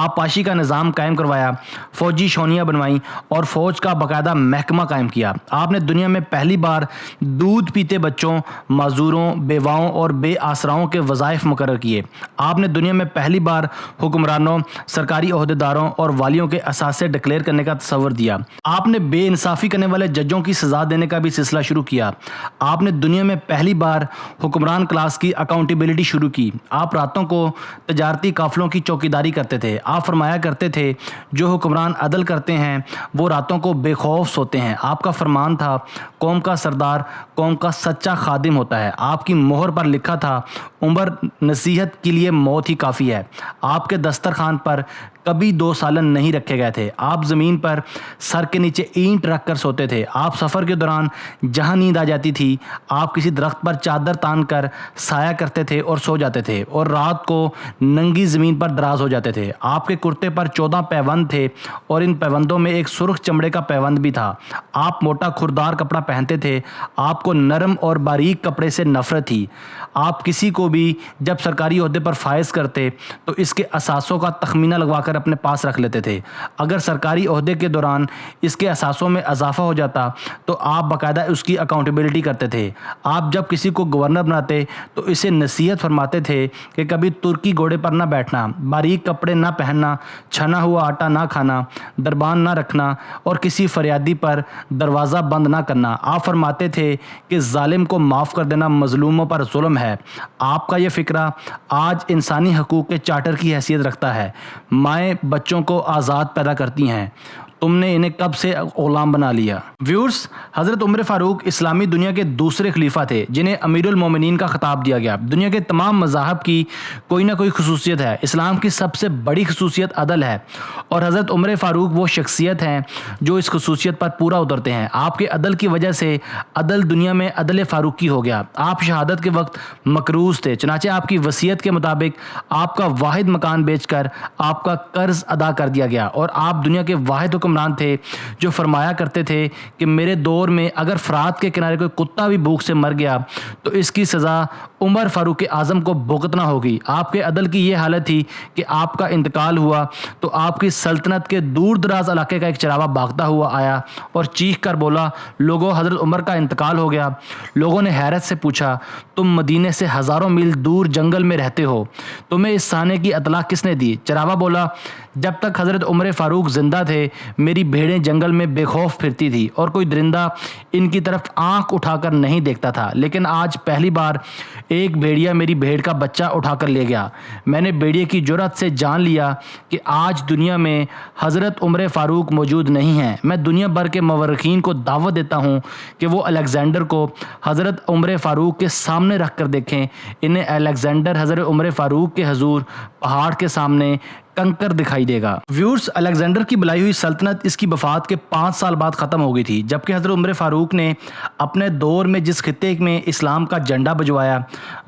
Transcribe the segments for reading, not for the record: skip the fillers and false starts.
آبپاشی کا نظام قائم کروایا، فوجی چھاؤنیاں بنوائیں اور فوج کا باقاعدہ محکمہ قائم کیا۔ آپ نے دنیا میں پہلی بار دودھ پیتے بچوں، معذوروں، بیواؤں اور بے آسراؤں کے وظائف مقرر کیے۔ آپ نے دنیا میں پہلی بار حکمرانوں، سرکاری عہدیداروں اور والیوں کے اثاثے ڈکلیئر کرنے کا تصور دیا۔ آپ نے بے انصافی کرنے والے ججوں کی سزا دینے کا بھی سلسلہ شروع کیا۔ آپ نے دنیا میں پہلی بار حکمران کلاس کی اکاؤنٹیبلٹی شروع کی۔ آپ راتوں کو تجارتی قافلوں کی چوکیداری کرتے تھے۔ آپ فرمایا کرتے تھے جو حکمران عدل کرتے ہیں وہ راتوں کو بے خوف سوتے ہیں۔ آپ کا فرمان تھا قوم کا سردار قوم کا سچا خادم ہوتا ہے۔ آپ کی مہر پر لکھا تھا عمر نصیحت کے لیے موت ہی کافی ہے۔ آپ کے دسترخوان پر کبھی 2 سالن نہیں رکھے گئے تھے۔ آپ زمین پر سر کے نیچے اینٹ رکھ کر سوتے تھے۔ آپ سفر کے دوران جہاں نیند آ جاتی تھی آپ کسی درخت پر چادر تان کر سایہ کرتے تھے اور سو جاتے تھے اور رات کو ننگی زمین پر دراز ہو جاتے تھے۔ آپ کے کرتے پر 14 پیوند تھے اور ان پیوندوں میں ایک سرخ چمڑے کا پیوند بھی تھا۔ آپ موٹا کھردار کپڑا پہنتے تھے۔ آپ کو نرم اور باریک کپڑے سے نفرت تھی۔ آپ کسی کو بھی جب سرکاری عہدے پر فائز کرتے تو اس کے اثاثوں کا تخمینہ لگوا کر اپنے پاس رکھ لیتے تھے۔ اگر سرکاری عہدے کے دوران اس کے اثاثوں میں اضافہ ہو جاتا تو آپ باقاعدہ اس کی اکاؤنٹیبلٹی کرتے تھے۔ آپ جب کسی کو گورنر بناتے تو اسے نصیحت فرماتے تھے کہ کبھی ترکی گھوڑے پر نہ بیٹھنا، باریک کپڑے نہ پہننا، چھنا ہوا آٹا نہ کھانا، دربان نہ رکھنا اور کسی فریادی پر دروازہ بند نہ کرنا۔ آپ فرماتے تھے کہ ظالم کو معاف کر دینا مظلوموں پر ظلم ہے۔ آپ کا یہ فکرہ آج انسانی حقوق کے چارٹر کی حیثیت رکھتا ہے۔ مائیں بچوں کو آزاد پیدا کرتی ہیں، تم نے انہیں کب سے غلام بنا لیا؟ ویورز، حضرت عمر فاروق اسلامی دنیا کے دوسرے خلیفہ تھے جنہیں امیر المومنین کا خطاب دیا گیا۔ دنیا کے تمام مذاہب کی کوئی نہ کوئی خصوصیت ہے، اسلام کی سب سے بڑی خصوصیت عدل ہے اور حضرت عمر فاروق وہ شخصیت ہیں جو اس خصوصیت پر پورا اترتے ہیں۔ آپ کے عدل کی وجہ سے عدل دنیا میں عدل فاروقی ہو گیا۔ آپ شہادت کے وقت مقروض تھے، چنانچہ آپ کی وصیت کے مطابق آپ کا واحد مکان بیچ کر آپ کا قرض ادا کر دیا گیا اور آپ دنیا کے واحد حکمران تھے جو فرمایا کرتے تھے کہ میرے دور میں اگر فرات کے کنارے کوئی کتا بھی بھوک سے مر گیا تو اس کی سزا عمر فاروق اعظم کو بھگتنا ہوگی۔ آپ کے عدل کی یہ حالت تھی کہ آپ کا انتقال ہوا تو آپ کی سلطنت کے دور دراز علاقے کا ایک چراغا بھاگتا ہوا آیا اور چیخ کر بولا، لوگوں حضرت عمر کا انتقال ہو گیا۔ لوگوں نے حیرت سے پوچھا، تم مدینے سے ہزاروں میل دور جنگل میں رہتے ہو، تمہیں اس سانے کی اطلاع کس نے دی؟ چراغا بولا، جب تک حضرت عمر فاروق زندہ تھے میری بھیڑیں جنگل میں بے خوف پھرتی تھی اور کوئی درندہ ان کی طرف آنکھ اٹھا کر نہیں دیکھتا تھا، لیکن آج پہلی بار ایک بھیڑیا میری بھیڑ کا بچہ اٹھا کر لے گیا۔ میں نے بھیڑیے کی جرأت سے جان لیا کہ آج دنیا میں حضرت عمر فاروق موجود نہیں ہیں۔ میں دنیا بھر کے مورخین کو دعوت دیتا ہوں کہ وہ الیگزینڈر کو حضرت عمر فاروق کے سامنے رکھ کر دیکھیں۔ انہیں الیگزینڈر حضرت عمر فاروق کے حضور پہاڑ کے سامنے کنکر دکھائی دے گا۔ ویورز، الیگزینڈر کی بلائی ہوئی سلطنت اس کی وفات کے 5 سال بعد ختم ہو گئی تھی، جبکہ حضرت عمر فاروق نے اپنے دور میں جس خطے میں اسلام کا جھنڈا بجوایا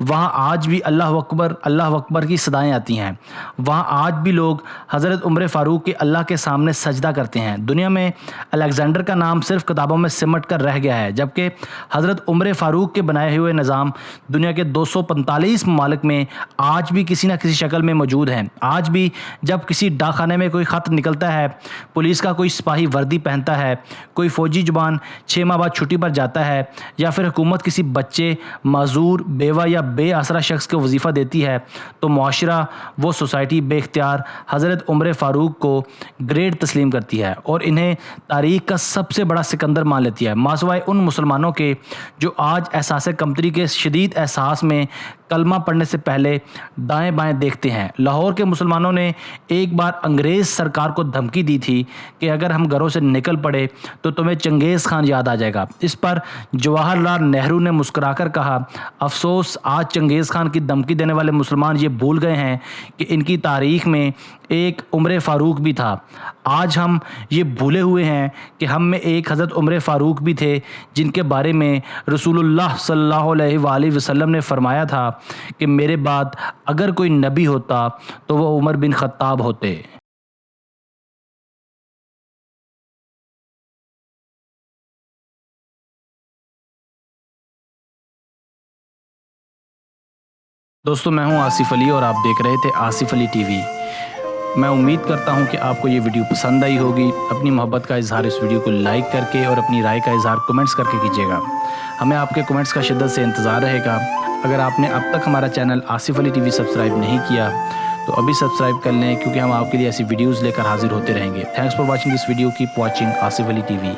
وہاں آج بھی اللہ اکبر کی صدائیں آتی ہیں۔ وہاں آج بھی لوگ حضرت عمر فاروق کے اللہ کے سامنے سجدہ کرتے ہیں۔ دنیا میں الیگزینڈر کا نام صرف کتابوں میں سمٹ کر رہ گیا ہے، جبکہ حضرت عمر فاروق کے بنائے ہوئے نظام دنیا کے 245 ممالک میں آج بھی کسی نہ کسی شکل میں موجود ہیں۔ آج بھی جب کسی ڈاک خانے میں کوئی خط نکلتا ہے، پولیس کا کوئی سپاہی وردی پہنتا ہے، کوئی فوجی جوان 6 ماہ بعد چھٹی پر جاتا ہے یا پھر حکومت کسی بچے، معذور، بیوہ یا بے آسرا شخص کو وظیفہ دیتی ہے تو معاشرہ، وہ سوسائٹی بے اختیار حضرت عمر فاروق کو گریڈ تسلیم کرتی ہے اور انہیں تاریخ کا سب سے بڑا سکندر مان لیتی ہے، ماسوائے ان مسلمانوں کے جو آج احساس کمتری کے شدید احساس میں کلمہ پڑھنے سے پہلے دائیں بائیں دیکھتے ہیں۔ لاہور کے مسلمانوں نے ایک بار انگریز سرکار کو دھمکی دی تھی کہ اگر ہم گھروں سے نکل پڑے تو تمہیں چنگیز خان یاد آ جائے گا۔ اس پر جواہر لال نہرو نے مسکرا کر کہا، افسوس آج چنگیز خان کی دھمکی دینے والے مسلمان یہ بھول گئے ہیں کہ ان کی تاریخ میں ایک عمر فاروق بھی تھا۔ آج ہم یہ بھولے ہوئے ہیں کہ ہم میں ایک حضرت عمر فاروق بھی تھے جن کے بارے میں رسول اللہ صلی اللہ علیہ وآلہ وسلم نے فرمایا تھا کہ میرے بعد اگر کوئی نبی ہوتا تو وہ عمر بن خطاب ہوتے۔ دوستو، میں ہوں آصف علی اور آپ دیکھ رہے تھے آصف علی ٹی وی۔ میں امید کرتا ہوں کہ آپ کو یہ ویڈیو پسند آئی ہوگی۔ اپنی محبت کا اظہار اس ویڈیو کو لائک کر کے اور اپنی رائے کا اظہار کمنٹس کر کے کیجیے گا۔ ہمیں آپ کے کمنٹس کا شدت سے انتظار رہے گا۔ اگر آپ نے اب تک ہمارا چینل آصف علی ٹی وی سبسکرائب نہیں کیا تو ابھی سبسکرائب کر لیں، کیونکہ ہم آپ کے لیے ایسی ویڈیوز لے کر حاضر ہوتے رہیں گے۔ Thanks for watching this video, keep watching Asif Ali T V.